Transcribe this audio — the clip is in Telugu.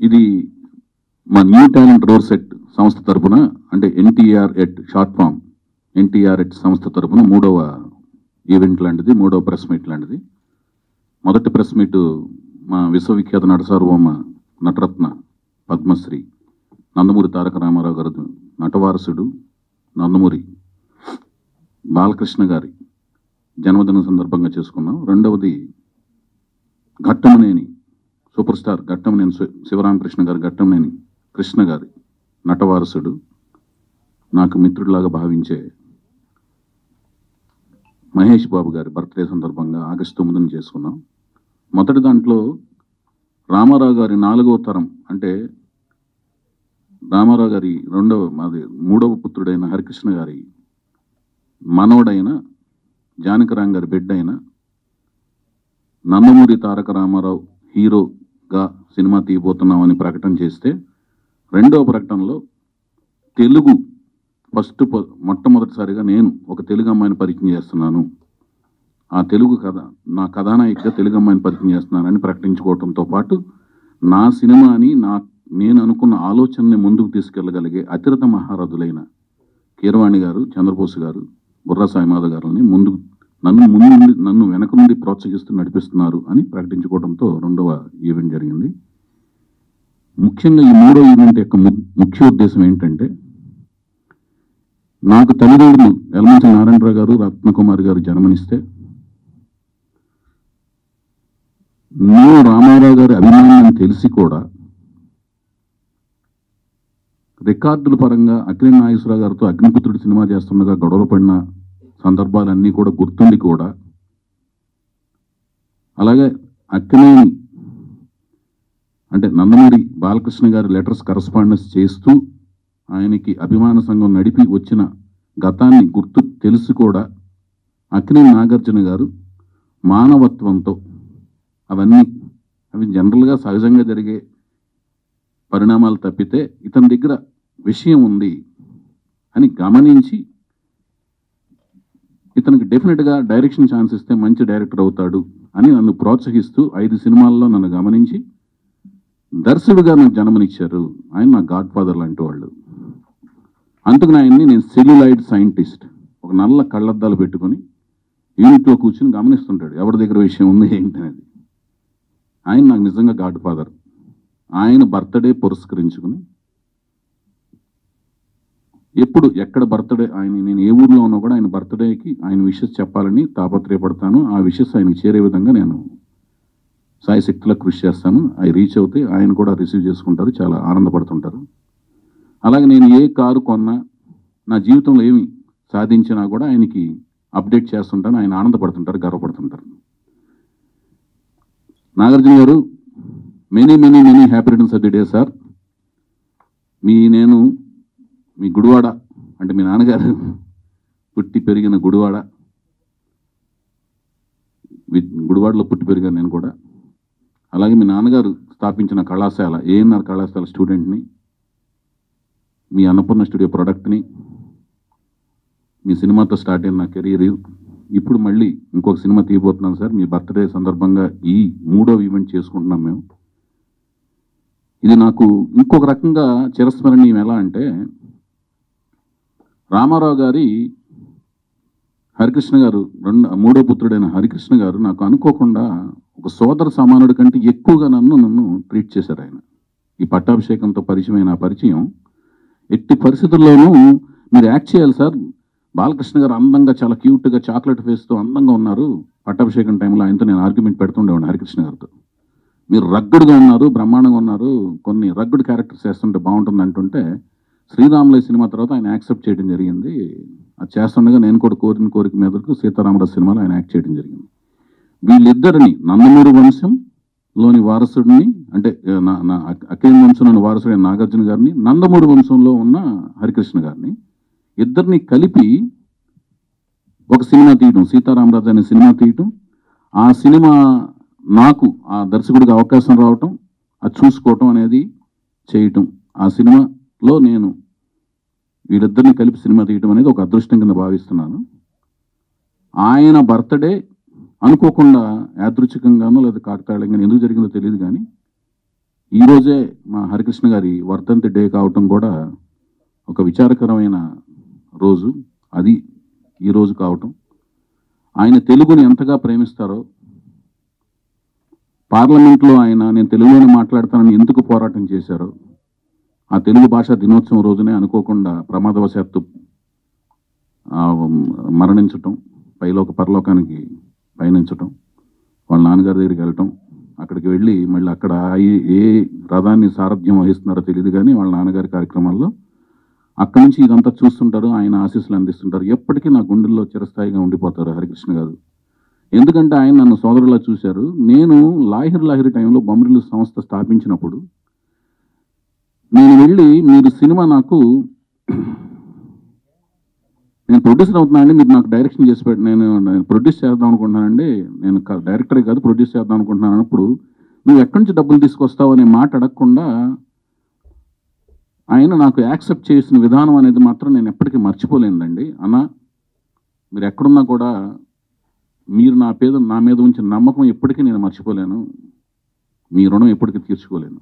ఇది మా న్యూ టాలెంట్ రోర్ సెట్ సంస్థ తరపున అంటే NTR at short form NTR at సంస్థ తరపున 3వ ఈవెంట్ లాంటిది, 3వ ప్రెస్ మీట్ లాంటిది. మొదటి ప్రెస్ మీట్ మా విశ్వవిఖ్యాత నటసార్వభౌమ నటరత్న పద్మశ్రీ నందమూరి తారక రామారావు గారు నటవారసుడు నందమూరి బాలకృష్ణ గారి జన్మదినం సందర్భంగా చేసుకున్నాం. రెండవది ఘట్టమనేని సూపర్ స్టార్ ఘట్టమనేని శివరామకృష్ణ గారు, ఘట్టమనేని కృష్ణ గారి నటవారసుడు, నాకు మిత్రుడిలాగా భావించే మహేష్ బాబు గారి బర్త్డే సందర్భంగా ఆగస్టు 9న చేసుకున్నాం. మొదటి దాంట్లో రామారావు గారి 4వ తరం అంటే రామారావు గారి 3వ పుత్రుడైన హరికృష్ణ గారి మనవడైన జానకిరాం గారి బిడ్డ అయిన నందమూరి తారక రామారావు హీరోగా సినిమా తీయబోతున్నామని ప్రకటన చేస్తే, రెండవ ప్రకటనలో తెలుగు మొట్టమొదటిసారిగా నేను ఒక తెలుగు అమ్మాయిని పరిచయం చేస్తున్నాను, ఆ తెలుగు నా కథానాయికగా తెలుగు అమ్మాయిని పరిచయం చేస్తున్నానని ప్రకటించుకోవడంతో పాటు నా సినిమాని నేను అనుకున్న ఆలోచనని ముందుకు తీసుకెళ్ళగలిగే అతిరథ మహారథులైన కీరవాణి గారు, చంద్రబోస్ గారు, బుర్రా సాయిమాధవ్ గారిని నన్ను వెనక నుండి ప్రోత్సహిస్తూ నడిపిస్తున్నారు అని ప్రకటించుకోవడంతో 2వ ఈవెంట్ జరిగింది. ముఖ్యంగా ఈ 3వ ఈవెంట్ యొక్క ముఖ్య ఉద్దేశం ఏంటంటే, నాకు తల్లిదండ్రులు యలమంచిలి నారాయణరావు గారు, రత్నకుమారి గారు జన్మనిస్తే నేను రామారావు గారి అభిమానాన్ని తెలిసి కూడా రికార్డుల పరంగా అక్కినేని నాగేశ్వరరావు గారితో అగ్నిపుత్రుడు సినిమా చేస్తుండగా గొడవలు పడిన సందర్భాలన్నీ కూడా గుర్తుండి కూడా, అలాగే అక్కినేని అంటే నందమూరి బాలకృష్ణ గారి లెటర్స్ కరస్పాండెన్స్ చేస్తూ ఆయనకి అభిమాన సంఘం నడిపి వచ్చిన గతాన్ని గుర్తు తెలిసి కూడా అక్కినేని నాగార్జున గారు మానవత్వంతో అవి జనరల్గా సహజంగా జరిగే పరిణామాలు తప్పితే ఇతని దగ్గర విషయం ఉంది అని గమనించి ఇతనికి డెఫినెట్గా డైరెక్షన్ ఛాన్స్ ఇస్తే మంచి డైరెక్టర్ అవుతాడు అని నన్ను ప్రోత్సహిస్తూ 5 సినిమాల్లో నన్ను గమనించి దర్శకుడిగా నాకు జన్మనిచ్చారు. ఆయన నా గాడ్ ఫాదర్ లాంటి వాళ్ళు. అందుకని నేను సెల్యులాయిడ్ సైంటిస్ట్, ఒక నల్ల కళ్ళద్దాలు పెట్టుకొని యూనిట్లో కూర్చుని గమనిస్తుంటాడు ఎవరి దగ్గర విషయం ఉంది ఏంటనేది. ఆయన నాకు నిజంగా గాడ్ ఫాదర్. ఆయన బర్త్డే పురస్కరించుకుని ఎప్పుడు ఎక్కడ బర్త్డే నేను ఏ ఊర్లో ఉన్నా కూడా ఆయన బర్త్డేకి ఆయన విషెస్ చెప్పాలని తాపత్రయపడతాను. ఆ విషెస్ ఆయనకి చేరే విధంగా నేను సాయశక్తిలో కృషి చేస్తాను. అవి రీచ్ అవుతాయి, ఆయన కూడా రిసీవ్ చేసుకుంటారు, చాలా ఆనందపడుతుంటారు. అలాగే నేను ఏ కారు కొన్నా, నా జీవితంలో ఏమి సాధించినా కూడా ఆయనకి అప్డేట్ చేస్తుంటాను. ఆయన ఆనందపడుతుంటారు, గర్వపడుతుంటారు. నాగార్జున గారు, many many many happy returns of the day sir. మీ గుడివాడ అంటే మీ నాన్నగారు పుట్టి పెరిగిన గుడివాడలో పుట్టి పెరిగాను నేను కూడా. అలాగే మీ నాన్నగారు స్థాపించిన కళాశాల ఏఎన్ఆర్ కళాశాల స్టూడెంట్ని, మీ అన్నపూర్ణ స్టూడియో ప్రొడక్ట్ని, మీ సినిమాతో స్టార్ట్ అయిన నా కెరీర్. ఇప్పుడు మళ్ళీ ఇంకొక సినిమా తీయబోతున్నాను సార్. మీ బర్త్డే సందర్భంగా ఈ 3వ ఈవెంట్ చేసుకుంటున్నాం మేము. ఇది నాకు ఇంకొక రకంగా చిరస్మరణీయం. ఎలా అంటే, రామారావు గారి హరికృష్ణ గారు 3వ పుత్రుడైన హరికృష్ణ గారు నాకు అనుకోకుండా ఒక సోదర సమానుడి కంటే ఎక్కువగా నన్ను ట్రీట్ చేశారు. ఆయన ఈ పట్టాభిషేకంతో పరిచయమైన పరిచయం, ఎట్టి పరిస్థితుల్లోనూ మీరు యాక్ట్ చేయాలి సార్, బాలకృష్ణ గారు అందంగా చాలా క్యూట్గా చాక్లెట్ ఫేస్తో అందంగా ఉన్నారు, పట్టాభిషేకం టైంలో ఆయనతో నేను ఆర్గ్యుమెంట్ పెడుతుండేవాడిని హరికృష్ణ గారితో. మీరు రగ్గుడుగా ఉన్నారు, బ్రహ్మాండంగా ఉన్నారు, కొన్ని రగ్గుడు క్యారెక్టర్స్ చేస్తుంటే బాగుంటుంది అంటుంటే, శ్రీరాములయ్య సినిమా తర్వాత ఆయన యాక్సెప్ట్ చేయడం జరిగింది. అది చేస్తుండగా నేను కూడా కోరిన కోరిక మీదకు సీతారామరాజు సినిమాలో ఆయన యాక్ట్ చేయడం జరిగింది. వీళ్ళిద్దరిని నందమూరి వంశంలోని వారసుడిని అంటే అక్కినేని వంశంలోని వారసుడైన నాగార్జున గారిని, నందమూరి వంశంలో ఉన్న హరికృష్ణ గారిని ఇద్దరిని కలిపి ఒక సినిమా తీయటం, సీతారామరాజు అనే సినిమా తీయటం, ఆ సినిమా నాకు ఆ దర్శకుడికి అవకాశం రావటం, అది చూసుకోవటం అనేది చేయటం, ఆ సినిమాలో నేను వీళ్ళిద్దరిని కలిపి సినిమా తీయటం అనేది ఒక అదృష్టం కింద భావిస్తున్నాను. ఆయన బర్త్డే అనుకోకుండా యాదృచ్ఛికంగానో లేదా కాకతాళంగానో ఎందుకు జరిగిందో తెలియదు, కానీ ఈరోజే మా హరికృష్ణ గారి వర్ధంతి డే కావటం కూడా ఒక విచారకరమైన రోజు. అది ఈరోజు కావటం, ఆయన తెలుగుని ఎంతగా ప్రేమిస్తారో, పార్లమెంట్లో ఆయన నేను తెలుగులోనే మాట్లాడతానని ఎందుకు పోరాటం చేశారో, ఆ తెలుగు భాషా దినోత్సవం రోజునే అనుకోకుండా ప్రమాదవశాత్తు మరణించటం, పరలోకానికి పయనించటం, వాళ్ళ నాన్నగారి దగ్గరికి వెళ్ళటం, అక్కడికి వెళ్ళి మళ్ళీ అక్కడ ఏ రథాన్ని సారథ్యం వహిస్తున్నారో తెలియదు కానీ వాళ్ళ నాన్నగారి కార్యక్రమాల్లో అక్కడి నుంచి ఇదంతా చూస్తుంటారు, ఆయన ఆశీస్సులు అందిస్తుంటారు. ఎప్పటికీ నా గుండెల్లో చిరస్థాయిగా ఉండిపోతారు హరికృష్ణ గారు. ఎందుకంటే ఆయన నన్ను సోదరులా చూశారు. నేను లాహిరి టైంలో బొమ్మరిల్లు సంస్థ స్థాపించినప్పుడు నేను వెళ్ళి, మీరు సినిమా నేను ప్రొడ్యూసర్ అవుతున్నానండి, మీరు నాకు డైరెక్షన్ చేసి నేను ప్రొడ్యూస్ చేద్దాం అనుకుంటున్నానండి, నేను డైరెక్టరే కాదు ప్రొడ్యూస్ చేద్దాం అనుకుంటున్నాను అన్నప్పుడు, నువ్వు ఎక్కడి నుంచి డబ్బులు తీసుకొస్తావు అనే మాట అడగకుండా ఆయన నాకు యాక్సెప్ట్ చేసిన విధానం అనేది మాత్రం నేను ఎప్పటికీ మర్చిపోలేనండి. అన్న, మీరు ఎక్కడున్నా కూడా మీరు నా మీద ఉంచిన నమ్మకం ఎప్పటికీ నేను మర్చిపోలేను, మీ రుణం ఎప్పటికీ తీర్చుకోలేను.